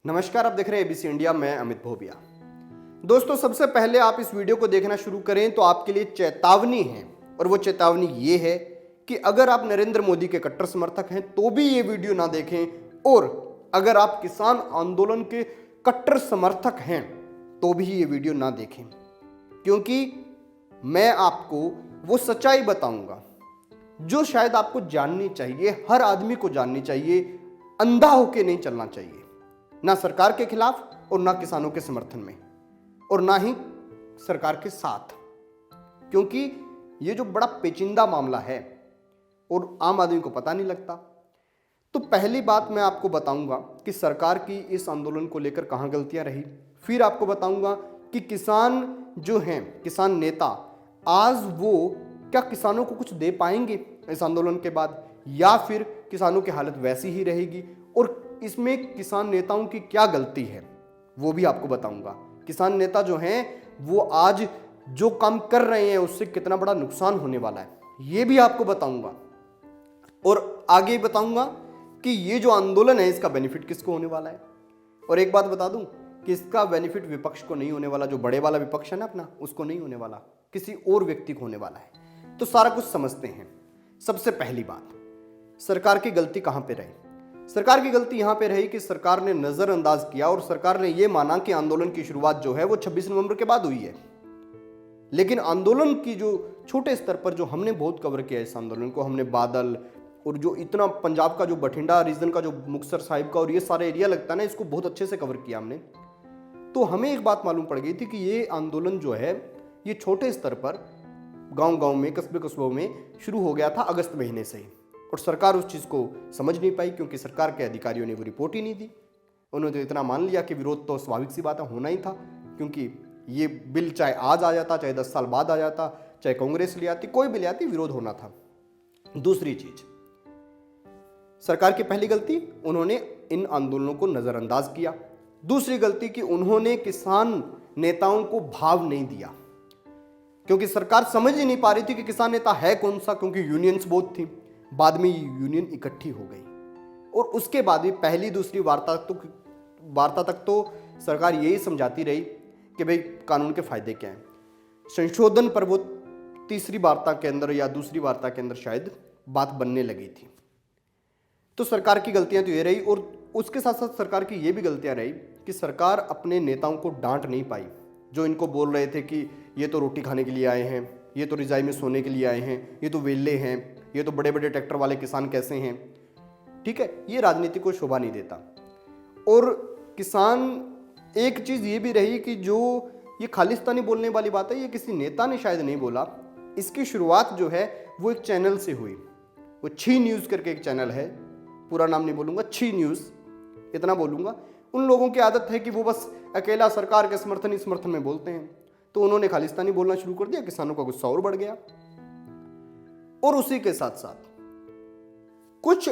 नमस्कार, आप देख रहे हैं एबीसी इंडिया। मैं अमित भोबिया। दोस्तों, सबसे पहले आप इस वीडियो को देखना शुरू करें तो आपके लिए चेतावनी है, और वो चेतावनी ये है कि अगर आप नरेंद्र मोदी के कट्टर समर्थक हैं तो भी ये वीडियो ना देखें, और अगर आप किसान आंदोलन के कट्टर समर्थक हैं तो भी ये वीडियो ना देखें, क्योंकि मैं आपको वो सच्चाई बताऊंगा जो शायद आपको जाननी चाहिए, हर आदमी को जाननी चाहिए। अंधा होके नहीं चलना चाहिए, ना सरकार के खिलाफ और ना किसानों के समर्थन में, और ना ही सरकार के साथ, क्योंकि ये जो बड़ा पेचीदा मामला है और आम आदमी को पता नहीं लगता। तो पहली बात मैं आपको बताऊंगा कि सरकार की इस आंदोलन को लेकर कहां गलतियां रही। फिर आपको बताऊंगा कि किसान जो हैं, किसान नेता, आज वो क्या किसानों को कुछ दे पाएंगे इस आंदोलन के बाद, या फिर किसानों की हालत वैसी ही रहेगी, और इसमें किसान नेताओं की क्या गलती है वो भी आपको बताऊंगा। किसान नेता जो हैं वो आज जो काम कर रहे हैं उससे कितना बड़ा नुकसान होने वाला है ये भी आपको बताऊंगा, और आगे बताऊंगा कि ये जो आंदोलन है इसका बेनिफिट किसको होने वाला है। और एक बात बता दूं कि इसका बेनिफिट विपक्ष को नहीं होने वाला, जो बड़े वाला विपक्ष है ना अपना, उसको नहीं होने वाला, किसी और व्यक्ति को होने वाला है। तो सारा कुछ समझते हैं। सबसे पहली बात, सरकार की गलती कहां पे रही? सरकार की गलती यहां पे रही कि सरकार ने नजरअंदाज किया और सरकार ने यह माना कि आंदोलन की शुरुआत जो है वो 26 नवंबर के बाद हुई है। लेकिन आंदोलन की जो छोटे स्तर पर जो हमने बहुत कवर किया इस आंदोलन को, हमने बादल और जो इतना पंजाब का जो बठिंडा रीजन का जो मुक्तसर साहिब का और ये सारे एरिया लगता है ना, इसको बहुत अच्छे से कवर किया हमने। तो हमें एक बात मालूम पड़ गई थी कि ये आंदोलन जो है ये छोटे स्तर पर गांव-गांव में, कस्बों में शुरू हो गया था अगस्त महीने से ही, और सरकार उस चीज़ को समझ नहीं पाई क्योंकि सरकार के अधिकारियों ने वो रिपोर्ट ही नहीं दी। उन्होंने तो इतना मान लिया कि विरोध तो स्वाभाविक सी बात है, होना ही था, क्योंकि ये बिल चाहे आज आ जाता, चाहे 10 साल बाद आ जाता, चाहे कांग्रेस ले आती, कोई भी ले आती, विरोध होना था। दूसरी चीज, सरकार की पहली गलती, उन्होंने इन आंदोलनों को नजरअंदाज किया। दूसरी गलती कि उन्होंने किसान नेताओं को भाव नहीं दिया, क्योंकि सरकार समझ ही नहीं पा रही थी कि किसान नेता है कौन सा, क्योंकि यूनियंस बहुत थी। बाद में यूनियन इकट्ठी हो गई, और उसके बाद भी पहली दूसरी वार्ता तक तो सरकार यही समझाती रही कि भाई कानून के फायदे क्या हैं। संशोधन पर वो तीसरी वार्ता के अंदर या दूसरी वार्ता के अंदर शायद बात बनने लगी थी। तो सरकार की गलतियां तो ये रही, और उसके साथ साथ सरकार की ये भी गलतियां रही कि सरकार अपने नेताओं को डांट नहीं पाई, जो इनको बोल रहे थे कि ये तो रोटी खाने के लिए आए हैं, ये तो रिजाई में सोने के लिए आए हैं, ये तो वेल्ले हैं, ये तो बड़े बड़े ट्रैक्टर वाले किसान कैसे हैं। ठीक है, ये राजनीति को शोभा नहीं देता। और किसान, एक चीज ये भी रही कि जो ये खालिस्तानी बोलने वाली बात है, ये किसी नेता ने शायद नहीं बोला। इसकी शुरुआत जो है वो एक चैनल से हुई, वो छी न्यूज करके एक चैनल है, पूरा नाम नहीं बोलूंगा, छी न्यूज इतना बोलूंगा। उन लोगों की आदत है कि वो बस अकेला सरकार के समर्थन ही समर्थन में बोलते हैं, तो उन्होंने खालिस्तानी बोलना शुरू कर दिया, किसानों का गुस्सा और बढ़ गया। और उसी के साथ साथ कुछ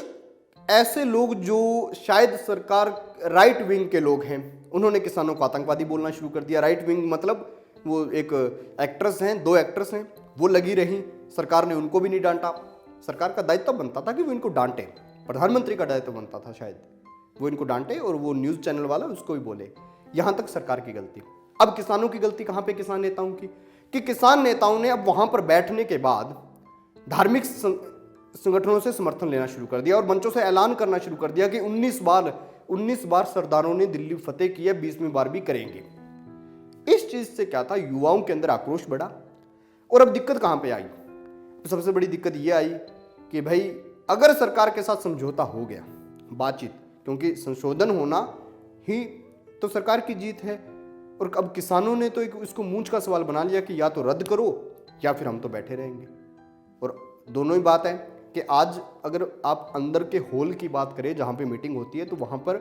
ऐसे लोग जो शायद सरकार राइट विंग के लोग हैं, उन्होंने किसानों को आतंकवादी बोलना शुरू कर दिया। राइट विंग मतलब वो एक एक्ट्रेस हैं, 2 एक्ट्रेस हैं, वो लगी रही, सरकार ने उनको भी नहीं डांटा। सरकार का दायित्व बनता था कि वो इनको डांटे, प्रधानमंत्री का दायित्व बनता था शायद वो इनको डांटे, और वो न्यूज चैनल वाला उसको भी बोले। यहां तक सरकार की गलती। अब किसानों की गलती कहां पे? किसान नेताओं की, कि किसान नेताओं ने अब वहां पर बैठने के बाद धार्मिक संगठनों से समर्थन लेना शुरू कर दिया और मंचों से ऐलान करना शुरू कर दिया कि 19 बार सरदारों ने दिल्ली फतेह की है, 20वीं बार भी करेंगे। इस चीज से क्या था, युवाओं के अंदर आक्रोश बढ़ा। और अब दिक्कत कहां पे आई? सबसे बड़ी दिक्कत यह आई कि भाई अगर सरकार के साथ समझौता हो गया, बातचीत, क्योंकि संशोधन होना ही तो सरकार की जीत है, और अब किसानों ने तो इसको मूंछ का सवाल बना लिया कि या तो रद्द करो या फिर हम तो बैठे रहेंगे। और दोनों ही बात है कि आज अगर आप अंदर के हॉल की बात करें जहां पे मीटिंग होती है, तो वहां पर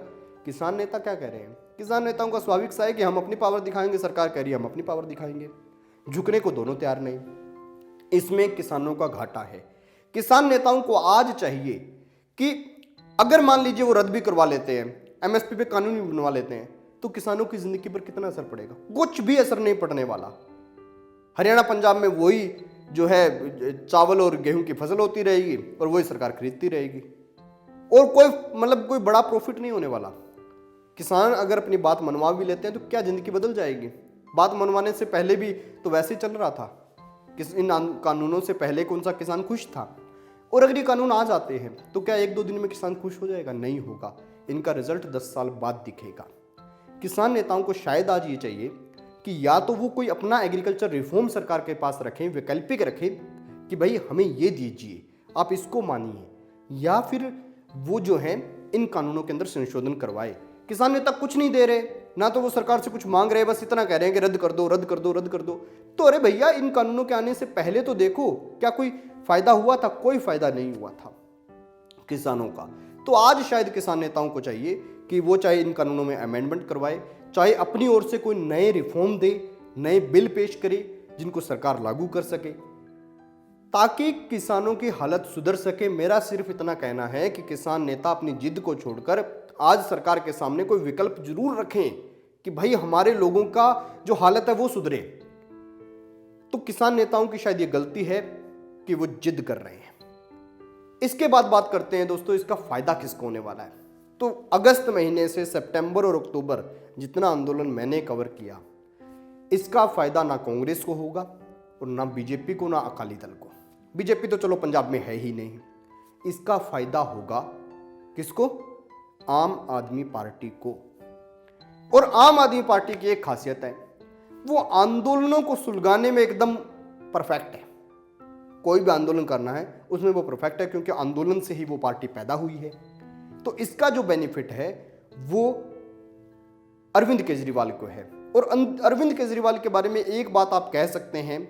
किसान नेता क्या कह रहे हैं? किसान नेताओं का स्वाभाविक सा है कि हम अपनी पावर दिखाएंगे, सरकार कह रही है हम अपनी पावर दिखाएंगे। झुकने को दोनों तैयार नहीं। इसमें किसानों का घाटा है। किसान नेताओं को आज चाहिए कि अगर मान लीजिए वो रद्द भी करवा लेते हैं, एमएसपी पे कानून भी बनवा लेते हैं, तो किसानों की जिंदगी पर कितना असर पड़ेगा? कुछ भी असर नहीं पड़ने वाला। हरियाणा पंजाब में वही जो है चावल और गेहूं की फसल होती रहेगी और वही सरकार खरीदती रहेगी, और कोई बड़ा प्रॉफिट नहीं होने वाला। किसान अगर अपनी बात मनवा भी लेते हैं तो क्या जिंदगी बदल जाएगी? बात मनवाने से पहले भी तो वैसे ही चल रहा था। इन कानूनों से पहले कौन सा किसान खुश था? और अगर ये कानून आ जाते हैं तो क्या 1-2 दिन में किसान खुश हो जाएगा? नहीं होगा। इनका रिजल्ट 10 साल बाद दिखेगा। किसान नेताओं को शायद आज ये चाहिए कि या तो वो कोई अपना एग्रीकल्चर रिफॉर्म सरकार के पास रखें, वैकल्पिक रखें कि भाई हमें ये दीजिए, आप इसको मानिए, या फिर वो जो है इन कानूनों के अंदर संशोधन करवाए। किसान नेता कुछ नहीं दे रहे, ना तो वो सरकार से कुछ मांग रहे हैं, बस इतना कह रहे हैं कि रद्द कर दो, रद्द कर दो, रद्द कर दो। तो अरे भैया, इन कानूनों के आने से पहले तो देखो क्या कोई फायदा हुआ था? कोई फायदा नहीं हुआ था किसानों का। तो आज शायद किसान नेताओं को चाहिए कि वो चाहे इन कानूनों में अमेंडमेंट करवाए, चाहे अपनी ओर से कोई नए रिफॉर्म दे, नए बिल पेश करे जिनको सरकार लागू कर सके, ताकि किसानों की हालत सुधर सके। मेरा सिर्फ इतना कहना है कि किसान नेता अपनी जिद को छोड़कर आज सरकार के सामने कोई विकल्प जरूर रखें कि भाई हमारे लोगों का जो हालत है वो सुधरे। तो किसान नेताओं की शायद ये गलती है कि वो जिद कर रहे हैं। इसके बाद बात करते हैं दोस्तों, इसका फायदा किसको होने वाला है। तो अगस्त महीने से सितंबर और अक्टूबर जितना आंदोलन मैंने कवर किया, इसका फायदा ना कांग्रेस को होगा और ना बीजेपी को, ना अकाली दल को। बीजेपी तो चलो पंजाब में है ही नहीं। इसका फायदा होगा किसको? आम आदमी पार्टी को। और आम आदमी पार्टी की एक खासियत है, वो आंदोलनों को सुलगाने में एकदम परफेक्ट है। कोई भी आंदोलन करना है उसमें वो परफेक्ट है, क्योंकि आंदोलन से ही वो पार्टी पैदा हुई है। तो इसका जो बेनिफिट है वो अरविंद केजरीवाल को है। और अरविंद केजरीवाल के बारे में एक बात आप कह सकते हैं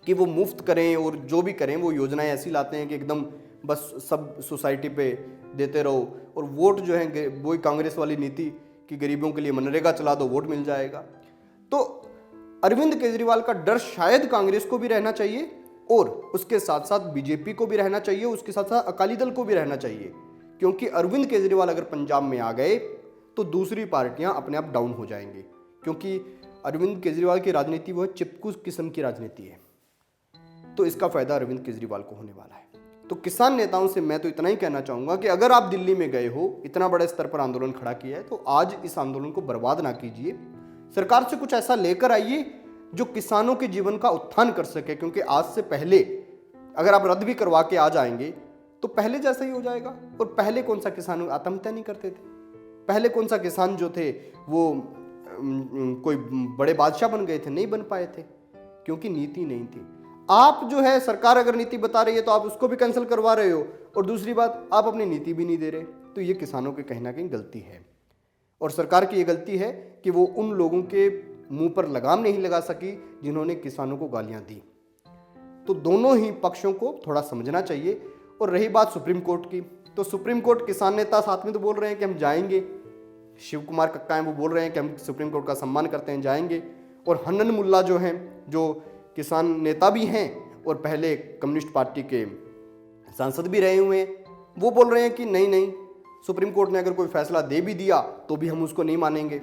कि वो मुफ्त करें और जो भी करें वो योजनाएं ऐसी लाते हैं कि एकदम बस सब सोसाइटी पे देते रहो, और वोट जो है वही कांग्रेस वाली नीति कि गरीबों के लिए मनरेगा चला दो, वोट मिल जाएगा। तो अरविंद केजरीवाल का डर शायद कांग्रेस को भी रहना चाहिए और उसके साथ साथ बीजेपी को भी रहना चाहिए, उसके साथ साथ अकाली दल को भी रहना चाहिए, क्योंकि अरविंद केजरीवाल अगर पंजाब में आ गए तो दूसरी पार्टियां अपने आप डाउन हो जाएंगी। क्योंकि अरविंद केजरीवाल की राजनीति वो चिपकू किस्म की राजनीति है। तो इसका फायदा अरविंद केजरीवाल को होने वाला है। तो किसान नेताओं से मैं तो इतना ही कहना चाहूंगा कि अगर आप दिल्ली में गए हो, इतना बड़े स्तर पर आंदोलन खड़ा किया है, तो आज इस आंदोलन को बर्बाद ना कीजिए। सरकार से कुछ ऐसा लेकर आइए जो किसानों के जीवन का उत्थान कर सके, क्योंकि आज से पहले अगर आप रद्द भी करवा के आ जाएंगे तो पहले जैसा ही हो जाएगा। और पहले कौन सा किसान आत्महत्या नहीं करते थे? पहले कौन सा किसान जो थे वो कोई बड़े बादशाह बन गए थे? नहीं बन पाए थे, क्योंकि नीति नहीं थी। आप जो है सरकार अगर नीति बता रही है तो आप उसको भी कैंसिल करवा रहे हो, और दूसरी बात आप अपनी नीति भी नहीं दे रहे। तो ये किसानों की कहीं ना कहीं गलती है, और सरकार की ये गलती है कि वो उन लोगों के मुंह पर लगाम नहीं लगा सकी जिन्होंने किसानों को गालियां दी। तो दोनों ही पक्षों को थोड़ा समझना चाहिए। और रही बात सुप्रीम कोर्ट की, तो सुप्रीम कोर्ट किसान नेता साथ में तो बोल रहे हैं कि हम जाएंगे, शिव कुमार कक्का हैं वो बोल रहे हैं कि हम सुप्रीम कोर्ट का सम्मान करते हैं, जाएंगे। और हन्नन मुल्ला जो हैं, जो किसान नेता भी हैं और पहले कम्युनिस्ट पार्टी के सांसद भी रहे हुए हैं, वो बोल रहे हैं कि नहीं नहीं, सुप्रीम कोर्ट ने अगर कोई फैसला दे भी दिया तो भी हम उसको नहीं मानेंगे,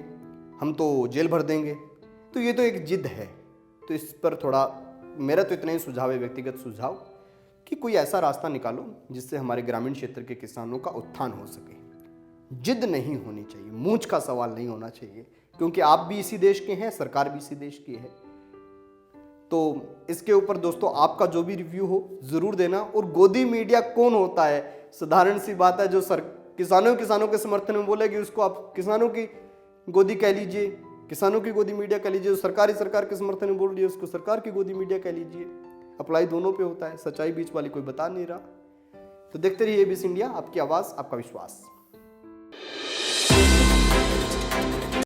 हम तो जेल भर देंगे। तो ये तो एक जिद है। तो इस पर थोड़ा मेरा तो इतना ही सुझाव है, व्यक्तिगत सुझाव, कि कोई ऐसा रास्ता निकालो जिससे हमारे ग्रामीण क्षेत्र के किसानों का उत्थान हो सके। जिद नहीं होनी चाहिए, मूंछ का सवाल नहीं होना चाहिए, क्योंकि आप भी इसी देश के हैं, सरकार भी इसी देश की है। तो इसके ऊपर दोस्तों आपका जो भी रिव्यू हो जरूर देना। और गोदी मीडिया कौन होता है? साधारण सी बात है, जो किसानों के समर्थन में बोलेगी उसको आप किसानों की गोदी कह लीजिए, किसानों की गोदी मीडिया कह लीजिए। जो सरकार के समर्थन में बोल रही है उसको सरकार की गोदी मीडिया कह लीजिए। अप्लाई दोनों पे होता है, सच्चाई बीच वाली कोई बता नहीं रहा। तो देखते रहिए एबीसी इंडिया, आपकी आवाज़ आपका विश्वास।